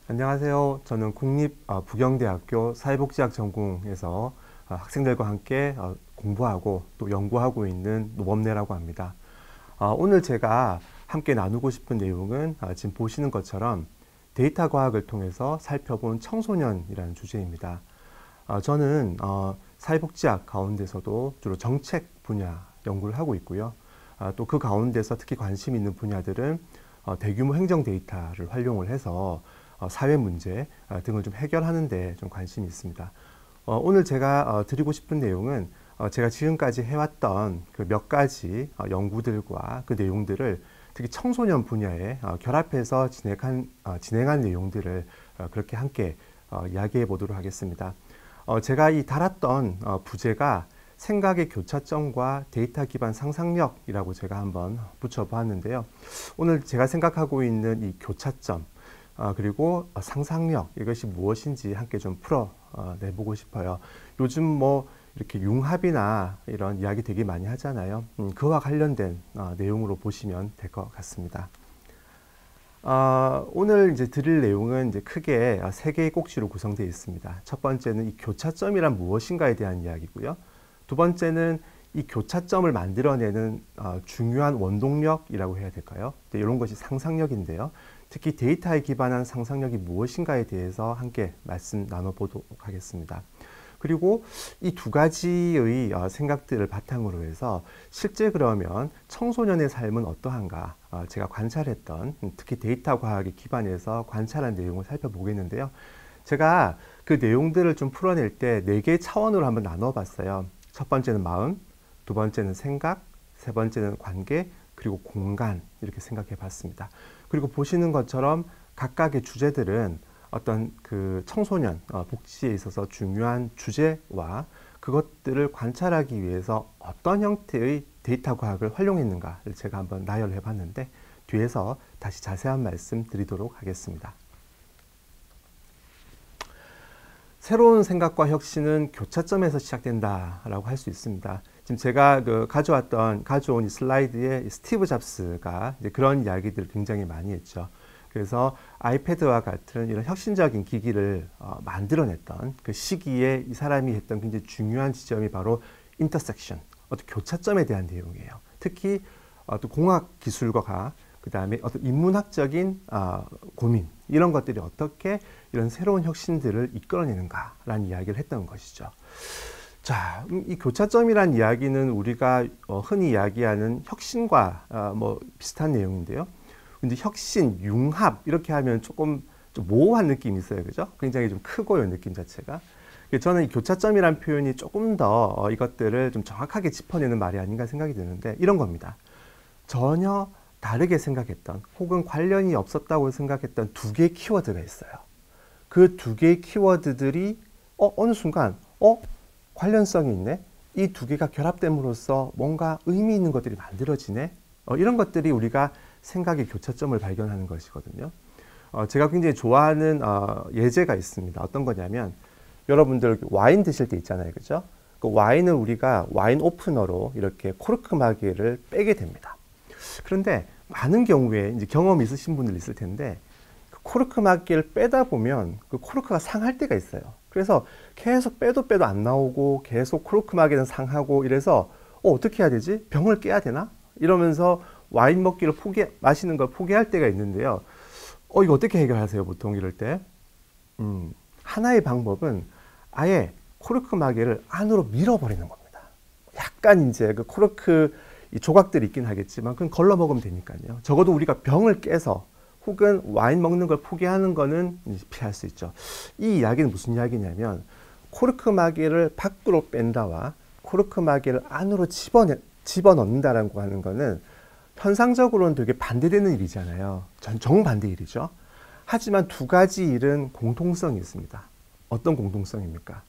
안녕하세요. 저는 국립부경대학교 사회복지학 전공에서 학생들과 함께 공부하고 또 연구하고 있는 노범래라고 합니다. 오늘 제가 함께 나누고 싶은 내용은 지금 보시는 것처럼 데이터 과학을 통해서 살펴본 청소년이라는 주제입니다. 저는 사회복지학 가운데서도 주로 정책 분야 연구를 하고 있고요. 또 그 가운데서 특히 관심 있는 분야들은 대규모 행정 데이터를 활용을 해서 사회 문제 등을 좀 해결하는 데 좀 관심이 있습니다. 오늘 제가 드리고 싶은 내용은 제가 지금까지 해왔던 그 몇 가지 연구들과 그 내용들을 특히 청소년 분야에 결합해서 진행한 내용들을 그렇게 함께 이야기해 보도록 하겠습니다. 제가 이 달았던 부제가 생각의 교차점과 데이터 기반 상상력이라고 제가 한번 붙여보았는데요. 오늘 제가 생각하고 있는 이 교차점 그리고 상상력, 이것이 무엇인지 함께 좀 풀어내보고 싶어요. 요즘 뭐 이렇게 융합이나 이런 이야기 되게 많이 하잖아요. 그와 관련된 내용으로 보시면 될 것 같습니다. 오늘 이제 드릴 내용은 이제 크게 세 개의 꼭지로 구성되어 있습니다. 첫 번째는 이 교차점이란 무엇인가에 대한 이야기고요. 두 번째는 이 교차점을 만들어내는 중요한 원동력이라고 해야 될까요? 이런 것이 상상력인데요. 특히 데이터에 기반한 상상력이 무엇인가에 대해서 함께 말씀 나눠보도록 하겠습니다. 그리고 이 두 가지의 생각들을 바탕으로 해서 실제 그러면 청소년의 삶은 어떠한가, 제가 관찰했던 특히 데이터 과학에 기반해서 관찰한 내용을 살펴보겠는데요. 제가 그 내용들을 좀 풀어낼 때 네 개의 차원으로 한번 나눠봤어요. 첫 번째는 마음, 두 번째는 생각, 세 번째는 관계, 그리고 공간, 이렇게 생각해 봤습니다. 그리고 보시는 것처럼 각각의 주제들은 어떤 그 청소년 복지에 있어서 중요한 주제와 그것들을 관찰하기 위해서 어떤 형태의 데이터 과학을 활용했는가를 제가 한번 나열해 봤는데 뒤에서 다시 자세한 말씀 드리도록 하겠습니다. 새로운 생각과 혁신은 교차점에서 시작된다라고 할 수 있습니다. 지금 제가 가져온 이 슬라이드에 스티브 잡스가 이제 그런 이야기들을 굉장히 많이 했죠. 그래서 아이패드와 같은 이런 혁신적인 기기를 만들어냈던 그 시기에 이 사람이 했던 굉장히 중요한 지점이 바로 인터섹션, 어떤 교차점에 대한 내용이에요. 특히 또 공학 기술과 그 다음에 어떤 인문학적인 고민, 이런 것들이 어떻게 이런 새로운 혁신들을 이끌어내는가라는 이야기를 했던 것이죠. 자, 이 교차점이란 이야기는 우리가 흔히 이야기하는 혁신과 뭐 비슷한 내용인데요. 근데 혁신, 융합 이렇게 하면 조금 좀 모호한 느낌이 있어요, 그죠? 굉장히 좀 크고요, 느낌 자체가. 저는 이 교차점이란 표현이 조금 더 이것들을 좀 정확하게 짚어내는 말이 아닌가 생각이 드는데 이런 겁니다. 전혀 다르게 생각했던 혹은 관련이 없었다고 생각했던 두 개의 키워드가 있어요. 그 두 개의 키워드들이 어느 순간 관련성이 있네? 이 두 개가 결합됨으로써 뭔가 의미 있는 것들이 만들어지네? 이런 것들이 우리가 생각의 교차점을 발견하는 것이거든요. 제가 굉장히 좋아하는 예제가 있습니다. 어떤 거냐면 여러분들 와인 드실 때 있잖아요, 그죠? 그 와인은 우리가 와인 오프너로 이렇게 코르크 마개를 빼게 됩니다. 그런데 많은 경우에 이제 경험 있으신 분들 있을 텐데 그 코르크 마개를 빼다 보면 그 코르크가 상할 때가 있어요. 그래서 계속 빼도 안 나오고 계속 코르크 마개는 상하고 이래서 어떻게 해야 되지? 병을 깨야 되나? 이러면서 와인 먹기를 마시는 걸 포기할 때가 있는데요. 이거 어떻게 해결하세요? 보통 이럴 때. 하나의 방법은 아예 코르크 마개를 안으로 밀어버리는 겁니다. 약간 이제 그 코르크 이 조각들이 있긴 하겠지만 그건 걸러 먹으면 되니까요. 적어도 우리가 병을 깨서 혹은 와인 먹는 걸 포기하는 거는 피할 수 있죠. 이 이야기는 무슨 이야기냐면 코르크 마개를 밖으로 뺀다와 코르크 마개를 안으로 집어넣는다라고 하는 거는 현상적으로는 되게 반대되는 일이잖아요. 정반대 일이죠. 하지만 두 가지 일은 공통성이 있습니다. 어떤 공통성입니까?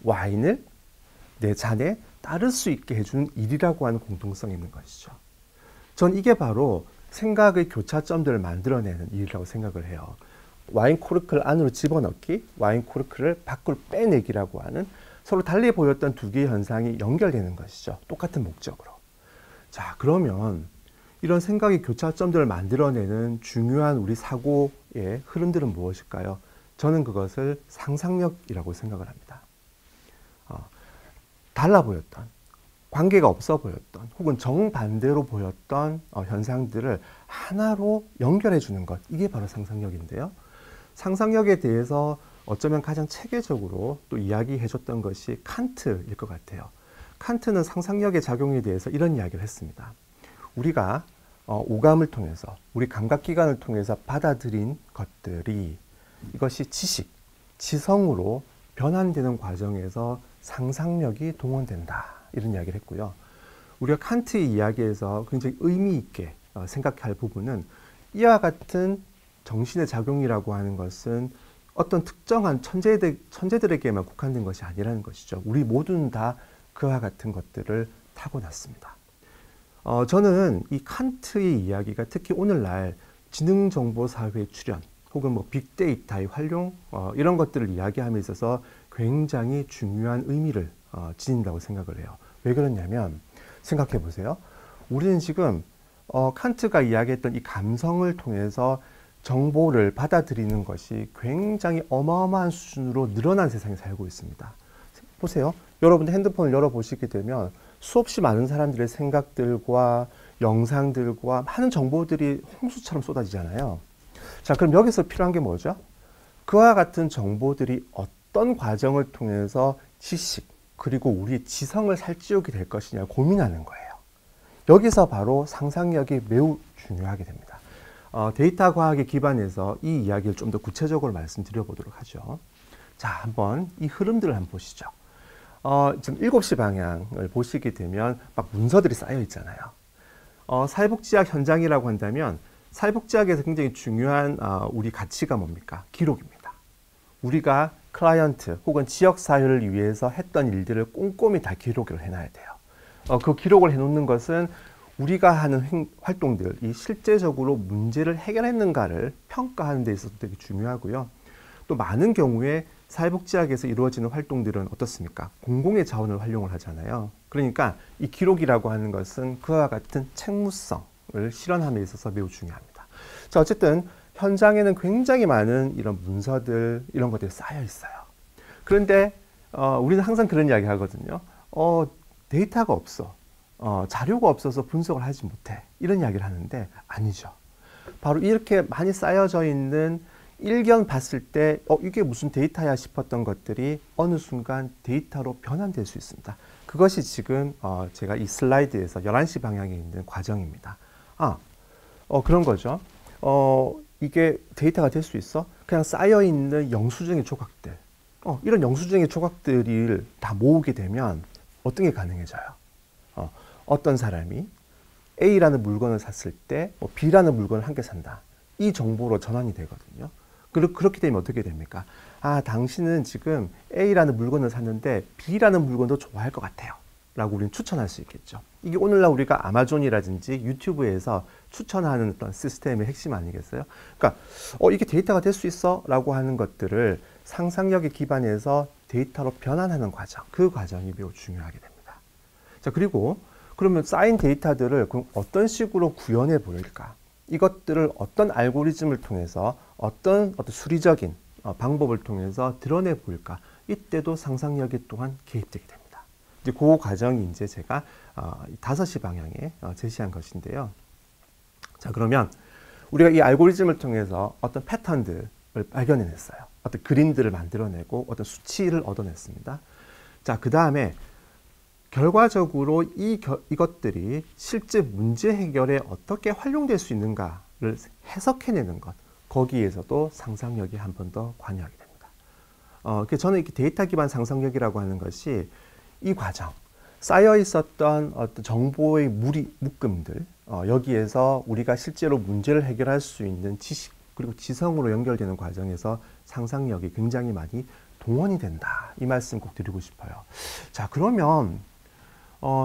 와인을 내 잔에 따를 수 있게 해주는 일이라고 하는 공통성이 있는 것이죠. 전 이게 바로 생각의 교차점들을 만들어내는 일이라고 생각을 해요. 와인 코르크를 안으로 집어넣기, 와인 코르크를 밖으로 빼내기라고 하는 서로 달리 보였던 두 개의 현상이 연결되는 것이죠. 똑같은 목적으로. 자, 그러면 이런 생각의 교차점들을 만들어내는 중요한 우리 사고의 흐름들은 무엇일까요? 저는 그것을 상상력이라고 생각을 합니다. 달라 보였던, 관계가 없어 보였던, 혹은 정반대로 보였던 현상들을 하나로 연결해 주는 것, 이게 바로 상상력인데요. 상상력에 대해서 어쩌면 가장 체계적으로 또 이야기해 줬던 것이 칸트일 것 같아요. 칸트는 상상력의 작용에 대해서 이런 이야기를 했습니다. 우리가 오감을 통해서, 우리 감각기관을 통해서 받아들인 것들이 이것이 지식, 지성으로 변환되는 과정에서 상상력이 동원된다. 이런 이야기를 했고요. 우리가 칸트의 이야기에서 굉장히 의미 있게 생각할 부분은 이와 같은 정신의 작용이라고 하는 것은 어떤 특정한 천재들에게만 국한된 것이 아니라는 것이죠. 우리 모두는 다 그와 같은 것들을 타고났습니다. 저는 이 칸트의 이야기가 특히 오늘날 지능정보사회의 출현 혹은 뭐 빅데이터의 활용 이런 것들을 이야기함에 있어서 굉장히 중요한 의미를 지닌다고 생각을 해요. 왜 그러냐면 생각해 보세요. 우리는 지금 칸트가 이야기했던 이 감성을 통해서 정보를 받아들이는 것이 굉장히 어마어마한 수준으로 늘어난 세상에 살고 있습니다. 보세요. 여러분들 핸드폰을 열어보시게 되면 수없이 많은 사람들의 생각들과 영상들과 많은 정보들이 홍수처럼 쏟아지잖아요. 자, 그럼 여기서 필요한 게 뭐죠? 그와 같은 정보들이 어떤 과정을 통해서 지식, 그리고 우리의 지성을 살찌우게 될 것이냐 고민하는 거예요. 여기서 바로 상상력이 매우 중요하게 됩니다. 데이터 과학에 기반해서 이 이야기를 좀 더 구체적으로 말씀드려 보도록 하죠. 자, 한번 이 흐름들을 한번 보시죠. 지금 7시 방향을 보시게 되면 막 문서들이 쌓여 있잖아요. 사회복지학 현장이라고 한다면 사회복지학에서 굉장히 중요한 우리 가치가 뭡니까? 기록입니다. 우리가 클라이언트 혹은 지역사회를 위해서 했던 일들을 꼼꼼히 다 기록을 해놔야 돼요. 그 기록을 해놓는 것은 우리가 하는 활동들이 실제적으로 문제를 해결했는가를 평가하는 데 있어서 되게 중요하고요. 또 많은 경우에 사회복지학에서 이루어지는 활동들은 어떻습니까? 공공의 자원을 활용을 하잖아요. 그러니까 이 기록이라고 하는 것은 그와 같은 책무성을 실현함에 있어서 매우 중요합니다. 자, 어쨌든 현장에는 굉장히 많은 이런 문서들, 이런 것들이 쌓여 있어요. 그런데 우리는 항상 그런 이야기 하거든요. 데이터가 없어. 자료가 없어서 분석을 하지 못해. 이런 이야기를 하는데 아니죠. 바로 이렇게 많이 쌓여져 있는 일견 봤을 때 이게 무슨 데이터야 싶었던 것들이 어느 순간 데이터로 변환될 수 있습니다. 그것이 지금 제가 이 슬라이드에서 11시 방향에 있는 과정입니다. 그런 거죠. 이게 데이터가 될 수 있어? 그냥 쌓여있는 영수증의 조각들. 이런 영수증의 조각들을 다 모으게 되면 어떤 게 가능해져요? 어떤 사람이 A라는 물건을 샀을 때 B라는 물건을 함께 산다. 이 정보로 전환이 되거든요. 그렇게 되면 어떻게 됩니까? 당신은 지금 A라는 물건을 샀는데 B라는 물건도 좋아할 것 같아요. 라고 우리는 추천할 수 있겠죠. 이게 오늘날 우리가 아마존이라든지 유튜브에서 추천하는 어떤 시스템의 핵심 아니겠어요? 그러니까 이게 데이터가 될 수 있어? 라고 하는 것들을 상상력에 기반해서 데이터로 변환하는 과정, 그 과정이 매우 중요하게 됩니다. 자, 그리고 그러면 쌓인 데이터들을 그럼 어떤 식으로 구현해 보일까? 이것들을 어떤 알고리즘을 통해서 어떤 수리적인 방법을 통해서 드러내 보일까? 이때도 상상력이 또한 개입되게 됩니다. 이제 그 과정이 이제 제가 5시 방향에 제시한 것인데요. 자, 그러면 우리가 이 알고리즘을 통해서 어떤 패턴들을 발견해냈어요. 어떤 그림들을 만들어내고 어떤 수치를 얻어냈습니다. 자, 그 다음에 결과적으로 이것들이 실제 문제 해결에 어떻게 활용될 수 있는가를 해석해내는 것, 거기에서도 상상력이 한 번 더 관여하게 됩니다. 저는 이렇게 데이터 기반 상상력이라고 하는 것이 이 과정, 쌓여 있었던 어떤 정보의 묶음들, 여기에서 우리가 실제로 문제를 해결할 수 있는 지식, 그리고 지성으로 연결되는 과정에서 상상력이 굉장히 많이 동원이 된다. 이 말씀 꼭 드리고 싶어요. 자, 그러면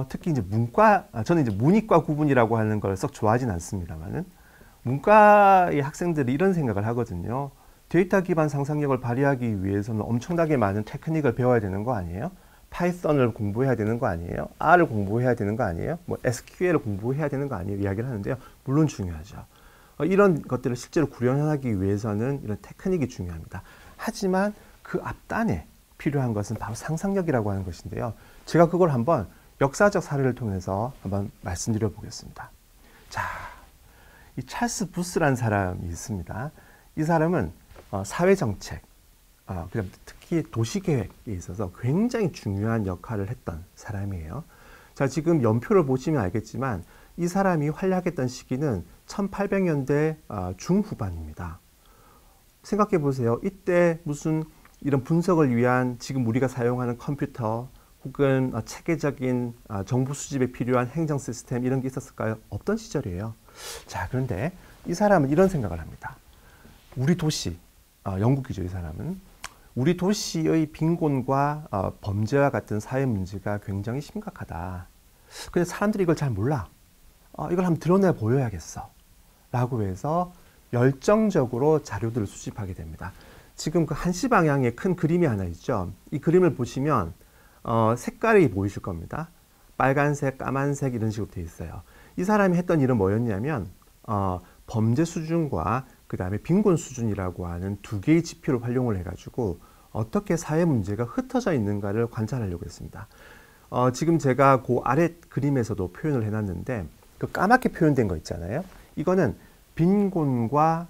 특히 이제 저는 이제 문이과 구분이라고 하는 걸 썩 좋아하진 않습니다만은, 문과의 학생들이 이런 생각을 하거든요. 데이터 기반 상상력을 발휘하기 위해서는 엄청나게 많은 테크닉을 배워야 되는 거 아니에요? 파이썬을 공부해야 되는 거 아니에요? R을 공부해야 되는 거 아니에요? 뭐 SQL을 공부해야 되는 거 아니에요? 이야기를 하는데요. 물론 중요하죠. 이런 것들을 실제로 구현하기 위해서는 이런 테크닉이 중요합니다. 하지만 그 앞단에 필요한 것은 바로 상상력이라고 하는 것인데요. 제가 그걸 한번 역사적 사례를 통해서 한번 말씀드려 보겠습니다. 자, 이 찰스 부스라는 사람이 있습니다. 이 사람은 사회정책, 그다음 특히 도시계획에 있어서 굉장히 중요한 역할을 했던 사람이에요. 자, 지금 연표를 보시면 알겠지만 이 사람이 활약했던 시기는 1800년대 중후반입니다. 생각해 보세요. 이때 무슨 이런 분석을 위한 지금 우리가 사용하는 컴퓨터 혹은 체계적인 정보 수집에 필요한 행정 시스템 이런 게 있었을까요? 없던 시절이에요. 자, 그런데 이 사람은 이런 생각을 합니다. 우리 도시, 영국이죠, 이 사람은. 우리 도시의 빈곤과 범죄와 같은 사회 문제가 굉장히 심각하다. 근데 사람들이 이걸 잘 몰라. 이걸 한번 드러내 보여야겠어. 라고 해서 열정적으로 자료들을 수집하게 됩니다. 지금 그 한시 방향에 큰 그림이 하나 있죠. 이 그림을 보시면 색깔이 보이실 겁니다. 빨간색, 까만색 이런 식으로 되어 있어요. 이 사람이 했던 일은 뭐였냐면 범죄 수준과 그 다음에 빈곤 수준이라고 하는 두 개의 지표를 활용을 해가지고 어떻게 사회 문제가 흩어져 있는가를 관찰하려고 했습니다. 지금 제가 그 아래 그림에서도 표현을 해놨는데 그 까맣게 표현된 거 있잖아요. 이거는 빈곤과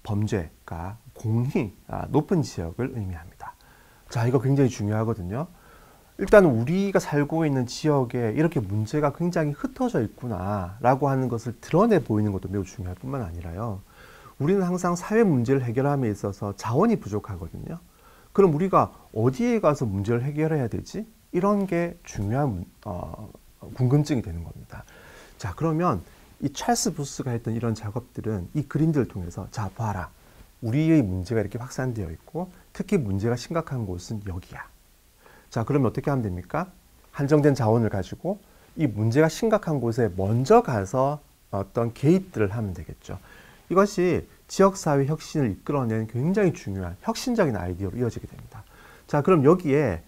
범죄가 공히 높은 지역을 의미합니다. 자, 이거 굉장히 중요하거든요. 일단 우리가 살고 있는 지역에 이렇게 문제가 굉장히 흩어져 있구나 라고 하는 것을 드러내 보이는 것도 매우 중요할 뿐만 아니라요. 우리는 항상 사회 문제를 해결함에 있어서 자원이 부족하거든요. 그럼 우리가 어디에 가서 문제를 해결해야 되지? 이런 게 중요한 궁금증이 되는 겁니다. 자, 그러면 이 찰스 부스가 했던 이런 작업들은 이 그림들을 통해서 자, 봐라. 우리의 문제가 이렇게 확산되어 있고 특히 문제가 심각한 곳은 여기야. 자, 그러면 어떻게 하면 됩니까? 한정된 자원을 가지고 이 문제가 심각한 곳에 먼저 가서 어떤 개입들을 하면 되겠죠. 이것이 지역사회 혁신을 이끌어낸 굉장히 중요한 혁신적인 아이디어로 이어지게 됩니다. 자, 그럼 여기에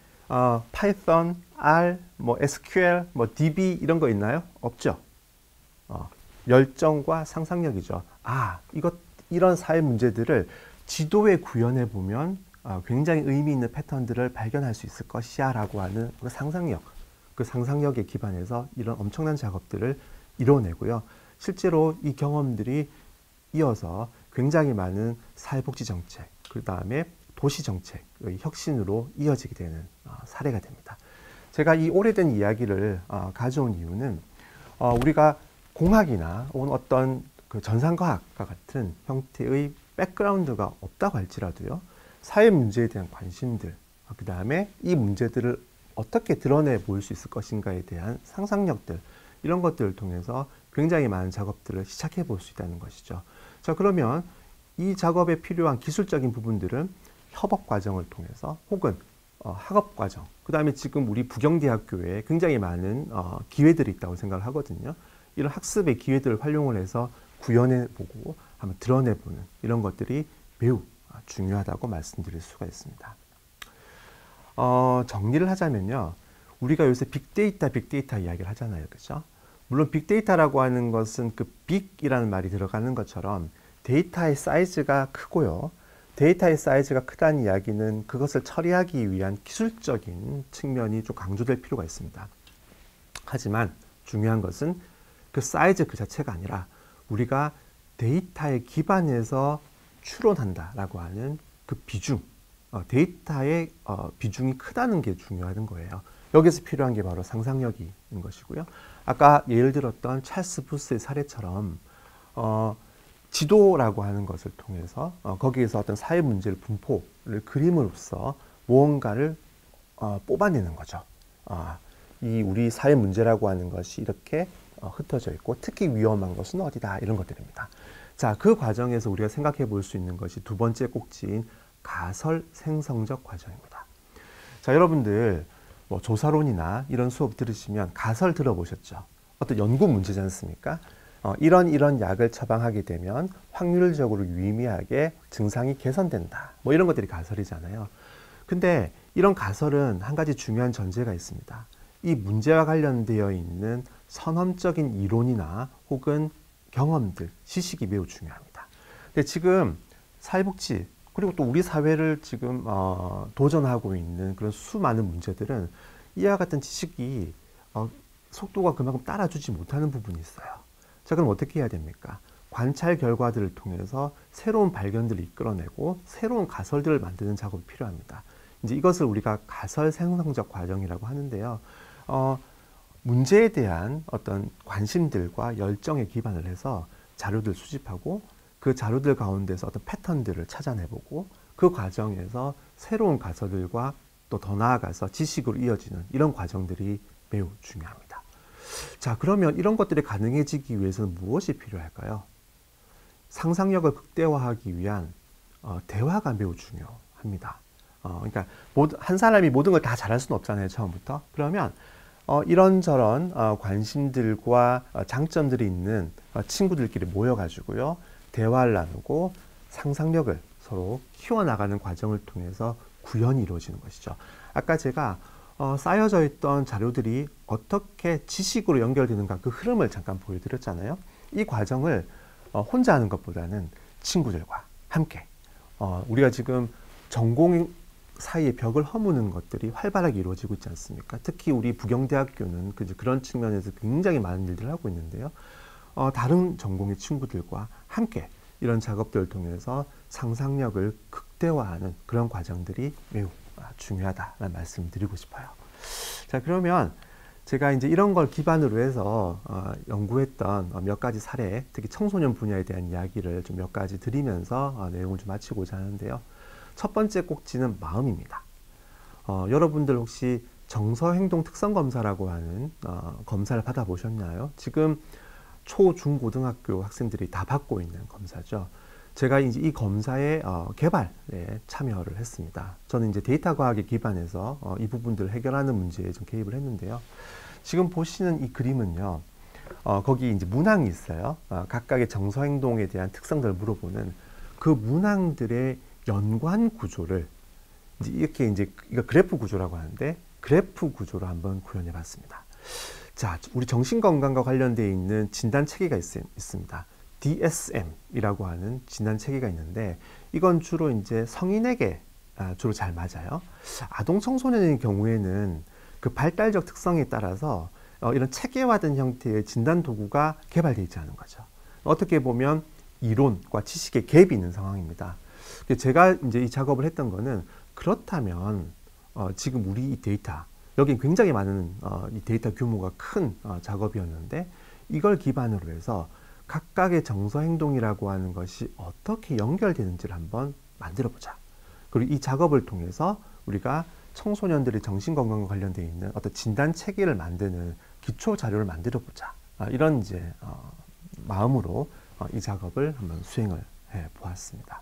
파이썬, R, 뭐 SQL, 뭐 DB 이런 거 있나요? 없죠. 열정과 상상력이죠. 이런 사회 문제들을 지도에 구현해 보면 굉장히 의미 있는 패턴들을 발견할 수 있을 것이야 라고 하는 그 상상력, 그 상상력에 기반해서 이런 엄청난 작업들을 이뤄내고요. 실제로 이 경험들이 이어서 굉장히 많은 사회복지정책, 그 다음에 도시정책의 혁신으로 이어지게 되는 사례가 됩니다. 제가 이 오래된 이야기를 가져온 이유는 우리가 공학이나 혹은 어떤 그 전산과학과 같은 형태의 백그라운드가 없다고 할지라도요. 사회 문제에 대한 관심들, 그 다음에 이 문제들을 어떻게 드러내 보일 수 있을 것인가에 대한 상상력들, 이런 것들을 통해서 굉장히 많은 작업들을 시작해 볼 수 있다는 것이죠. 자, 그러면 이 작업에 필요한 기술적인 부분들은 협업 과정을 통해서 혹은 학업 과정, 그 다음에 지금 우리 부경대학교에 굉장히 많은 기회들이 있다고 생각을 하거든요. 이런 학습의 기회들을 활용을 해서 구현해 보고 한번 드러내 보는 이런 것들이 매우 중요하다고 말씀드릴 수가 있습니다. 정리를 하자면요. 우리가 요새 빅데이터 이야기를 하잖아요. 그죠? 물론 빅데이터라고 하는 것은 그 빅이라는 말이 들어가는 것처럼 데이터의 사이즈가 크고요. 데이터의 사이즈가 크다는 이야기는 그것을 처리하기 위한 기술적인 측면이 좀 강조될 필요가 있습니다. 하지만 중요한 것은 그 사이즈 그 자체가 아니라 우리가 데이터에 기반해서 추론한다라고 하는 그 비중, 데이터의 비중이 크다는 게 중요한 거예요. 여기서 필요한 게 바로 상상력인 것이고요. 아까 예를 들었던 찰스 부스의 사례처럼 지도라고 하는 것을 통해서 거기에서 어떤 사회 문제를 분포를 그림으로써 무언가를 뽑아내는 거죠. 이 우리 사회 문제라고 하는 것이 이렇게 흩어져 있고 특히 위험한 것은 어디다 이런 것들입니다. 자, 그 과정에서 우리가 생각해 볼 수 있는 것이 두 번째 꼭지인 가설 생성적 과정입니다. 자, 여러분들 뭐 조사론이나 이런 수업 들으시면 가설 들어보셨죠? 어떤 연구 문제지 않습니까? 이런 약을 처방하게 되면 확률적으로 유의미하게 증상이 개선된다. 뭐 이런 것들이 가설이잖아요. 근데 이런 가설은 한 가지 중요한 전제가 있습니다. 이 문제와 관련되어 있는 선험적인 이론이나 혹은 경험들, 지식이 매우 중요합니다. 근데 지금 사회복지 그리고 또 우리 사회를 지금 도전하고 있는 그런 수많은 문제들은 이와 같은 지식이 속도가 그만큼 따라주지 못하는 부분이 있어요. 자, 그럼 어떻게 해야 됩니까? 관찰 결과들을 통해서 새로운 발견들을 이끌어내고 새로운 가설들을 만드는 작업이 필요합니다. 이제 이것을 우리가 가설 생성적 과정이라고 하는데요. 문제에 대한 어떤 관심들과 열정에 기반을 해서 자료들 수집하고 그 자료들 가운데서 어떤 패턴들을 찾아내보고 그 과정에서 새로운 가설들과 또 더 나아가서 지식으로 이어지는 이런 과정들이 매우 중요합니다. 자, 그러면 이런 것들이 가능해지기 위해서는 무엇이 필요할까요? 상상력을 극대화하기 위한 대화가 매우 중요합니다. 그러니까 한 사람이 모든 걸 다 잘할 수는 없잖아요, 처음부터. 그러면 이런저런 관심들과 장점들이 있는 친구들끼리 모여가지고요, 대화를 나누고 상상력을 서로 키워나가는 과정을 통해서 구현이 이루어지는 것이죠. 아까 제가 쌓여져 있던 자료들이 어떻게 지식으로 연결되는가 그 흐름을 잠깐 보여드렸잖아요. 이 과정을 혼자 하는 것보다는 친구들과 함께 우리가 지금 전공 사이에 벽을 허무는 것들이 활발하게 이루어지고 있지 않습니까? 특히 우리 부경대학교는 그런 측면에서 굉장히 많은 일들을 하고 있는데요. 다른 전공의 친구들과 함께 이런 작업들을 통해서 상상력을 극대화하는 그런 과정들이 매우 중요하다는 말씀을 드리고 싶어요. 자, 그러면 제가 이제 이런 걸 기반으로 해서 연구했던 몇 가지 사례, 특히 청소년 분야에 대한 이야기를 좀 몇 가지 드리면서 내용을 좀 마치고자 하는데요. 첫 번째 꼭지는 마음입니다. 여러분들 혹시 정서행동 특성검사라고 하는 검사를 받아보셨나요? 지금 초, 중, 고등학교 학생들이 다 받고 있는 검사죠. 제가 이제 이 검사의 개발에 참여를 했습니다. 저는 이제 데이터 과학에 기반해서 이 부분들을 해결하는 문제에 좀 개입을 했는데요. 지금 보시는 이 그림은요, 거기 이제 문항이 있어요. 각각의 정서 행동에 대한 특성들을 물어보는 그 문항들의 연관 구조를 이렇게 이제 이거 그래프 구조라고 하는데 그래프 구조로 한번 구현해 봤습니다. 자, 우리 정신건강과 관련되어 있는 진단 체계가 있습니다. DSM이라고 하는 진단 체계가 있는데 이건 주로 이제 성인에게 주로 잘 맞아요. 아동 청소년의 경우에는 그 발달적 특성에 따라서 이런 체계화된 형태의 진단 도구가 개발되어 있지 않은 거죠. 어떻게 보면 이론과 지식의 갭이 있는 상황입니다. 제가 이제 이 작업을 했던 거는 그렇다면 지금 우리 이 데이터 여기 굉장히 많은 이 데이터 규모가 큰 작업이었는데 이걸 기반으로 해서 각각의 정서 행동이라고 하는 것이 어떻게 연결되는지를 한번 만들어 보자. 그리고 이 작업을 통해서 우리가 청소년들의 정신건강과 관련되어 있는 어떤 진단 체계를 만드는 기초 자료를 만들어 보자. 이런 이제 마음으로 이 작업을 한번 수행을 해 보았습니다.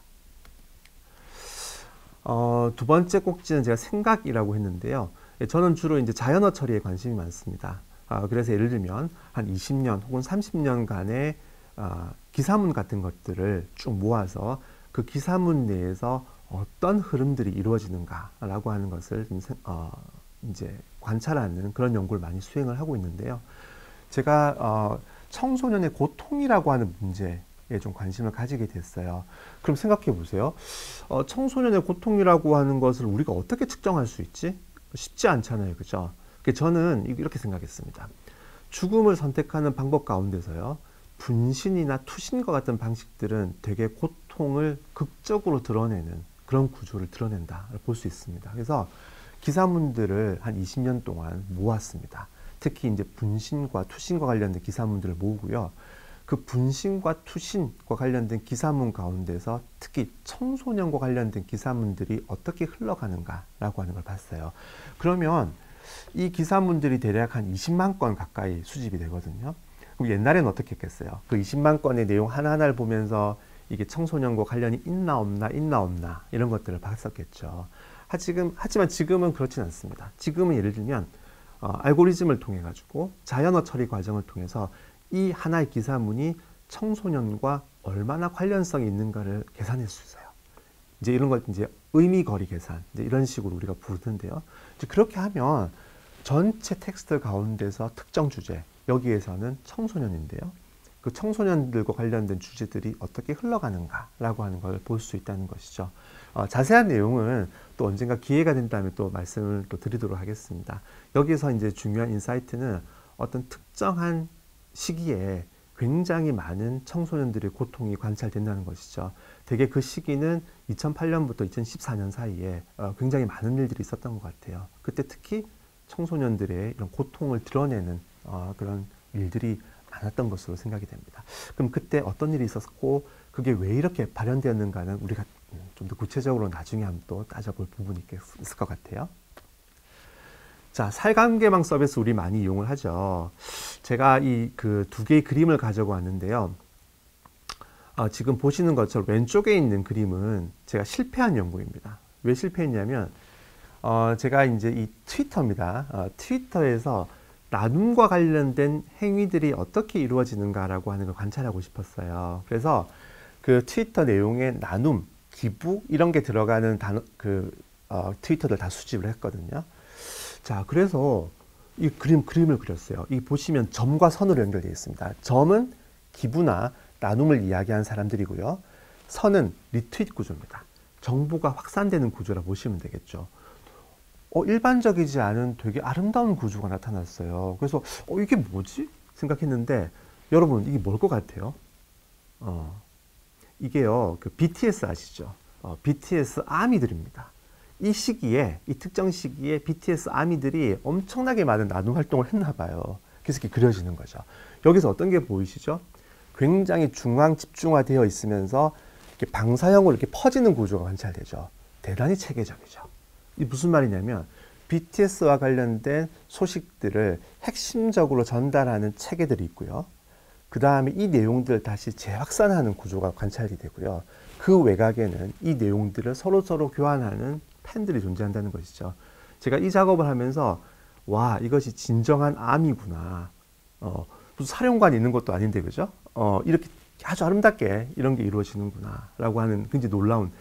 두 번째 꼭지는 제가 생각이라고 했는데요. 저는 주로 이제 자연어 처리에 관심이 많습니다. 그래서 예를 들면 한 20년 혹은 30년간의 기사문 같은 것들을 쭉 모아서 그 기사문 내에서 어떤 흐름들이 이루어지는가라고 하는 것을 이제 관찰하는 그런 연구를 많이 수행을 하고 있는데요. 제가 청소년의 고통이라고 하는 문제에 좀 관심을 가지게 됐어요. 그럼 생각해 보세요. 청소년의 고통이라고 하는 것을 우리가 어떻게 측정할 수 있지? 쉽지 않잖아요. 그죠? 저는 이렇게 생각했습니다. 죽음을 선택하는 방법 가운데서요. 분신이나 투신과 같은 방식들은 되게 고통을 극적으로 드러내는 그런 구조를 드러낸다 볼 수 있습니다. 그래서 기사문들을 한 20년 동안 모았습니다. 특히 이제 분신과 투신과 관련된 기사문들을 모으고요. 그 분신과 투신과 관련된 기사문 가운데서 특히 청소년과 관련된 기사문들이 어떻게 흘러가는가라고 하는 걸 봤어요. 그러면 이 기사문들이 대략 한 20만 건 가까이 수집이 되거든요. 그럼 옛날에는 어떻게 했겠어요? 그 20만 건의 내용 하나하나를 보면서 이게 청소년과 관련이 있나 없나 이런 것들을 봤었겠죠. 하지만 지금은 그렇진 않습니다. 지금은 예를 들면 알고리즘을 통해 가지고 자연어 처리 과정을 통해서 이 하나의 기사문이 청소년과 얼마나 관련성이 있는가를 계산할 수 있어요. 이제 이런 걸 이제 의미거리 계산, 이제 이런 식으로 우리가 부르는데요. 이제 그렇게 하면 전체 텍스트 가운데서 특정 주제, 여기에서는 청소년인데요. 그 청소년들과 관련된 주제들이 어떻게 흘러가는가라고 하는 걸 볼 수 있다는 것이죠. 자세한 내용은 또 언젠가 기회가 된다면 또 말씀을 또 드리도록 하겠습니다. 여기서 이제 중요한 인사이트는 어떤 특정한 시기에 굉장히 많은 청소년들의 고통이 관찰된다는 것이죠. 대개 그 시기는 2008년부터 2014년 사이에 굉장히 많은 일들이 있었던 것 같아요. 그때 특히 청소년들의 이런 고통을 드러내는 그런 일들이 많았던 것으로 생각이 됩니다. 그럼 그때 어떤 일이 있었고 그게 왜 이렇게 발현되었는가는 우리가 좀 더 구체적으로 나중에 한번 또 따져볼 부분이 있을 것 같아요. 자, 살감개방 서비스 우리 많이 이용을 하죠. 제가 이 그 두 개의 그림을 가지고 왔는데요. 지금 보시는 것처럼 왼쪽에 있는 그림은 제가 실패한 연구입니다. 왜 실패했냐면 제가 이제 이 트위터입니다. 트위터에서 나눔과 관련된 행위들이 어떻게 이루어지는가라고 하는 걸 관찰하고 싶었어요. 그래서 그 트위터 내용에 나눔, 기부 이런 게 들어가는 트위터들 다 수집을 했거든요. 자, 그래서 이 그림을 그렸어요. 이 보시면 점과 선으로 연결되어 있습니다. 점은 기부나 나눔을 이야기한 사람들이고요. 선은 리트윗 구조입니다. 정보가 확산되는 구조라 보시면 되겠죠. 일반적이지 않은 되게 아름다운 구조가 나타났어요. 그래서 이게 뭐지? 생각했는데 여러분 이게 뭘 것 같아요? 이게요, 그 BTS 아시죠? BTS 아미들입니다. 이 시기에, 이 특정 시기에 BTS 아미들이 엄청나게 많은 나눔 활동을 했나 봐요. 그래서 이렇게 그려지는 거죠. 여기서 어떤 게 보이시죠? 굉장히 중앙 집중화되어 있으면서 이렇게 방사형으로 이렇게 퍼지는 구조가 관찰되죠. 대단히 체계적이죠. 이 무슨 말이냐면 BTS와 관련된 소식들을 핵심적으로 전달하는 체계들이 있고요. 그 다음에 이 내용들을 다시 재확산하는 구조가 관찰이 되고요. 그 외곽에는 이 내용들을 서로 교환하는 팬들이 존재한다는 것이죠. 제가 이 작업을 하면서 와, 이것이 진정한 암이구나. 무슨 사령관이 있는 것도 아닌데, 그죠? 이렇게 아주 아름답게 이런 게 이루어지는구나 라고 하는 굉장히 놀라운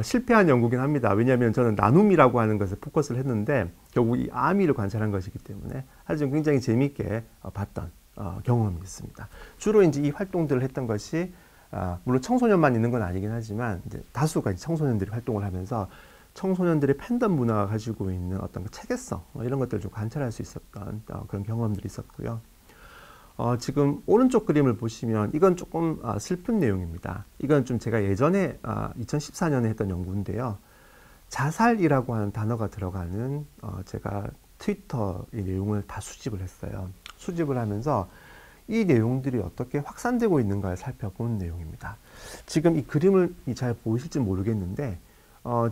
실패한 연구긴 합니다. 왜냐하면 저는 나눔이라고 하는 것에 포커스를 했는데 결국 이 아미를 관찰한 것이기 때문에 아주 굉장히 재미있게 봤던 경험이 있습니다. 주로 이제 이 활동들을 했던 것이 물론 청소년만 있는 건 아니긴 하지만 이제 다수가 청소년들이 활동을 하면서 청소년들의 팬덤 문화가 가지고 있는 어떤 그 체계성 이런 것들을 좀 관찰할 수 있었던 그런 경험들이 있었고요. 지금 오른쪽 그림을 보시면 이건 조금 슬픈 내용입니다. 이건 좀 제가 예전에 2014년에 했던 연구인데요. 자살이라고 하는 단어가 들어가는 제가 트위터의 내용을 다 수집을 했어요. 수집을 하면서 이 내용들이 어떻게 확산되고 있는가를 살펴본 내용입니다. 지금 이 그림을 잘 보이실지 모르겠는데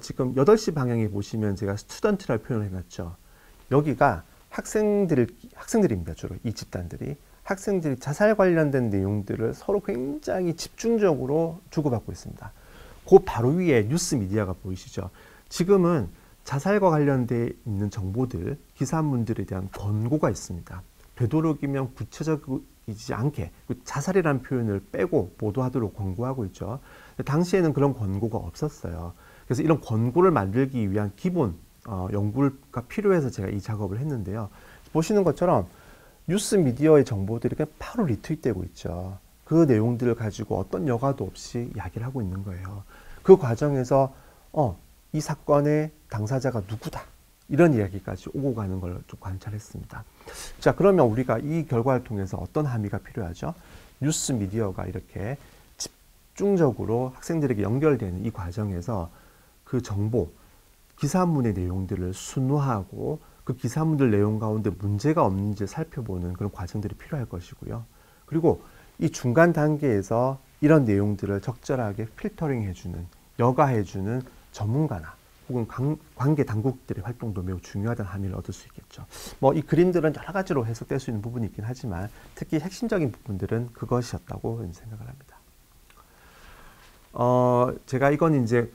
지금 8시 방향에 보시면 제가 스튜던트라고 표현을 해놨죠. 여기가 학생들입니다. 주로 이 집단들이. 학생들이 자살 관련된 내용들을 서로 굉장히 집중적으로 주고받고 있습니다. 그 바로 위에 뉴스 미디어가 보이시죠? 지금은 자살과 관련돼 있는 정보들, 기사문들에 대한 권고가 있습니다. 되도록이면 구체적이지 않게 자살이라는 표현을 빼고 보도하도록 권고하고 있죠. 당시에는 그런 권고가 없었어요. 그래서 이런 권고를 만들기 위한 기본 연구가 필요해서 제가 이 작업을 했는데요. 보시는 것처럼 뉴스 미디어의 정보들이 그냥 바로 리트윗되고 있죠. 그 내용들을 가지고 어떤 여과도 없이 이야기를 하고 있는 거예요. 그 과정에서 이 사건의 당사자가 누구다 이런 이야기까지 오고 가는 걸 좀 관찰했습니다. 자, 그러면 우리가 이 결과를 통해서 어떤 함의가 필요하죠? 뉴스 미디어가 이렇게 집중적으로 학생들에게 연결되는 이 과정에서 그 정보, 기사문의 내용들을 순화하고 그 기사문들 내용 가운데 문제가 없는지 살펴보는 그런 과정들이 필요할 것이고요. 그리고 이 중간 단계에서 이런 내용들을 적절하게 필터링 해주는, 여과해주는 전문가나 혹은 관계 당국들의 활동도 매우 중요하다는 함의를 얻을 수 있겠죠. 이 그림들은 여러 가지로 해석될 수 있는 부분이 있긴 하지만 특히 핵심적인 부분들은 그것이었다고 생각을 합니다. 제가 이건 이제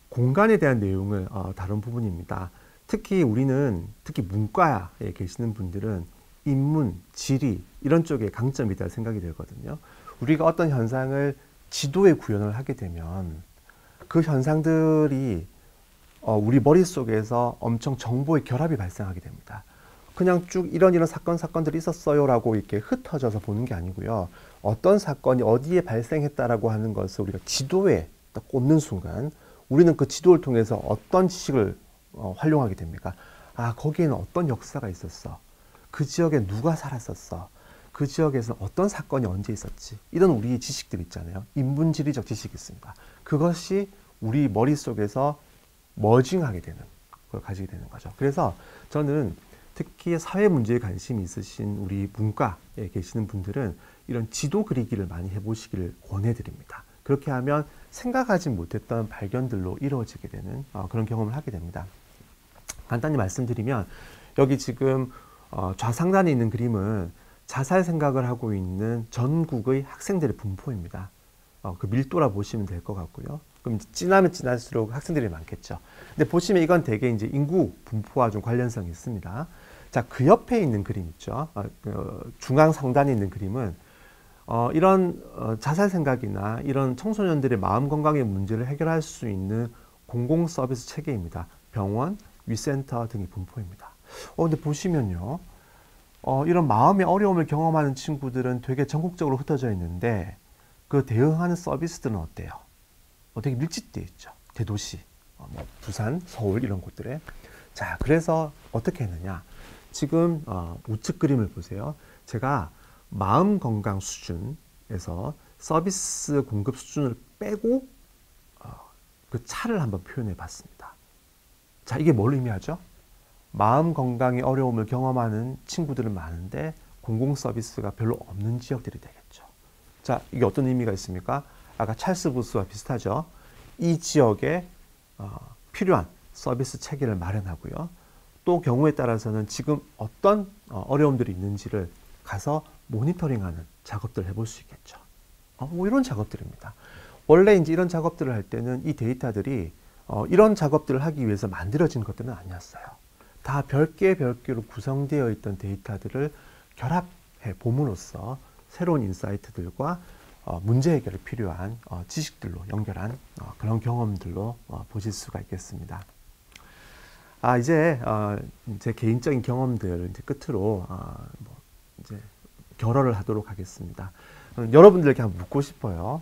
공간에 대한 내용을 다룬 부분입니다. 특히 문과에 계시는 분들은 인문, 지리 이런 쪽에 강점이 있다고 생각이 들거든요. 우리가 어떤 현상을 지도에 구현을 하게 되면 그 현상들이 우리 머릿속에서 엄청 정보의 결합이 발생하게 됩니다. 그냥 쭉 이런 사건들이 있었어요라고 이렇게 흩어져서 보는 게 아니고요. 어떤 사건이 어디에 발생했다라고 하는 것을 우리가 지도에 딱 꽂는 순간 우리는 그 지도를 통해서 어떤 지식을 활용하게 됩니까? 아, 거기에는 어떤 역사가 있었어. 그 지역에 누가 살았었어. 그 지역에서 어떤 사건이 언제 있었지. 이런 우리 지식들 있잖아요. 인문지리적 지식이 있습니다. 그것이 우리 머릿속에서 머징하게 되는 걸 가지게 되는 거죠. 그래서 저는 특히 사회 문제에 관심이 있으신 우리 문과에 계시는 분들은 이런 지도 그리기를 많이 해보시기를 권해드립니다. 그렇게 하면 생각하지 못했던 발견들로 이루어지게 되는 그런 경험을 하게 됩니다. 간단히 말씀드리면 여기 지금 좌상단에 있는 그림은 자살 생각을 하고 있는 전국의 학생들의 분포입니다. 그 밀도라 보시면 될 것 같고요. 그럼 진하면 진할수록 학생들이 많겠죠. 근데 보시면 이건 대개 이제 인구 분포와 좀 관련성이 있습니다. 자, 그 옆에 있는 그림 있죠. 중앙 상단에 있는 그림은 이런 자살 생각이나 이런 청소년들의 마음 건강의 문제를 해결할 수 있는 공공 서비스 체계입니다. 병원, 위센터 등의 분포입니다. 근데 보시면요. 이런 마음의 어려움을 경험하는 친구들은 되게 전국적으로 흩어져 있는데 그 대응하는 서비스들은 어때요? 되게 밀집되어 있죠. 대도시, 뭐 부산, 서울 이런 곳들에. 자, 그래서 어떻게 했느냐. 지금 우측 그림을 보세요. 제가 마음 건강 수준에서 서비스 공급 수준을 빼고 그 차를 한번 표현해 봤습니다. 자, 이게 뭘 의미하죠? 마음 건강의 어려움을 경험하는 친구들은 많은데 공공 서비스가 별로 없는 지역들이 되겠죠. 자, 이게 어떤 의미가 있습니까? 아까 찰스 부스와 비슷하죠. 이 지역에 필요한 서비스 체계를 마련하고요. 또 경우에 따라서는 지금 어떤 어려움들이 있는지를 가서 모니터링하는 작업들을 해볼 수 있겠죠. 뭐 이런 작업들입니다. 원래 이제 이런 작업들을 할 때는 이 데이터들이 이런 작업들을 하기 위해서 만들어진 것들은 아니었어요. 다 별개로 구성되어 있던 데이터들을 결합해 봄으로써 새로운 인사이트들과 문제 해결에 필요한 지식들로 연결한 그런 경험들로 보실 수가 있겠습니다. 이제 제 개인적인 경험들 이제 끝으로 이제 결어를 하도록 하겠습니다. 여러분들에게 한번 묻고 싶어요.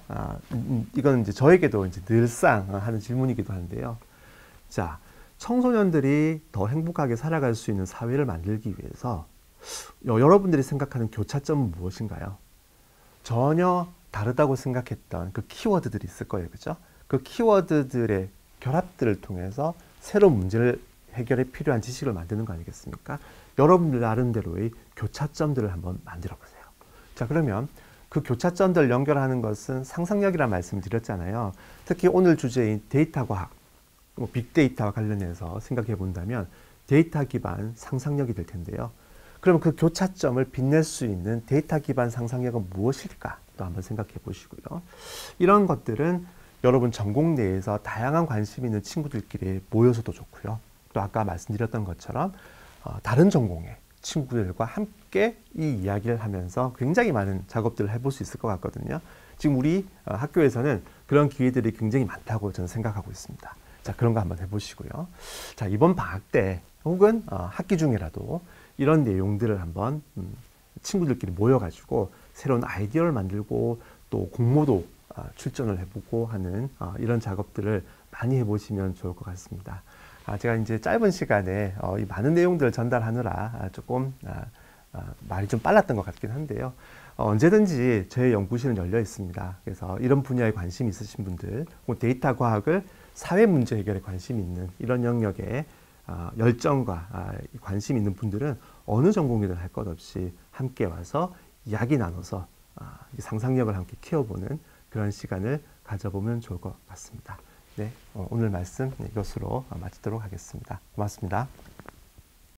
이건 이제 저에게도 이제 늘상 하는 질문이기도 한데요. 자, 청소년들이 더 행복하게 살아갈 수 있는 사회를 만들기 위해서 여러분들이 생각하는 교차점은 무엇인가요? 전혀 다르다고 생각했던 그 키워드들이 있을 거예요. 그죠? 그 키워드들의 결합들을 통해서 새로운 문제를 해결에 필요한 지식을 만드는 거 아니겠습니까? 여러분들 나름대로의 교차점들을 한번 만들어 보세요. 자, 그러면 그 교차점들을 연결하는 것은 상상력이라는 말씀을 드렸잖아요. 특히 오늘 주제인 데이터 과학, 빅데이터와 관련해서 생각해 본다면 데이터 기반 상상력이 될 텐데요. 그러면 그 교차점을 빛낼 수 있는 데이터 기반 상상력은 무엇일까? 또 한번 생각해 보시고요. 이런 것들은 여러분 전공 내에서 다양한 관심 있는 친구들끼리 모여서도 좋고요. 또 아까 말씀드렸던 것처럼 다른 전공의 친구들과 함께 이 이야기를 하면서 굉장히 많은 작업들을 해볼 수 있을 것 같거든요. 지금 우리 학교에서는 그런 기회들이 굉장히 많다고 저는 생각하고 있습니다. 자, 그런 거 한번 해보시고요. 자, 이번 방학 때 혹은 학기 중이라도 이런 내용들을 한번 친구들끼리 모여가지고 새로운 아이디어를 만들고 또 공모도 출전을 해보고 하는 이런 작업들을 많이 해보시면 좋을 것 같습니다. 제가 이제 짧은 시간에 이 많은 내용들을 전달하느라 조금 말이 좀 빨랐던 것 같긴 한데요. 언제든지 저희 연구실은 열려 있습니다. 그래서 이런 분야에 관심 있으신 분들, 데이터 과학을 사회 문제 해결에 관심 있는 이런 영역에 열정과 관심 있는 분들은 어느 전공이든 할 것 없이 함께 와서 이야기 나눠서 상상력을 함께 키워보는 그런 시간을 가져보면 좋을 것 같습니다. 네, 오늘 말씀 이것으로 마치도록 하겠습니다. 고맙습니다.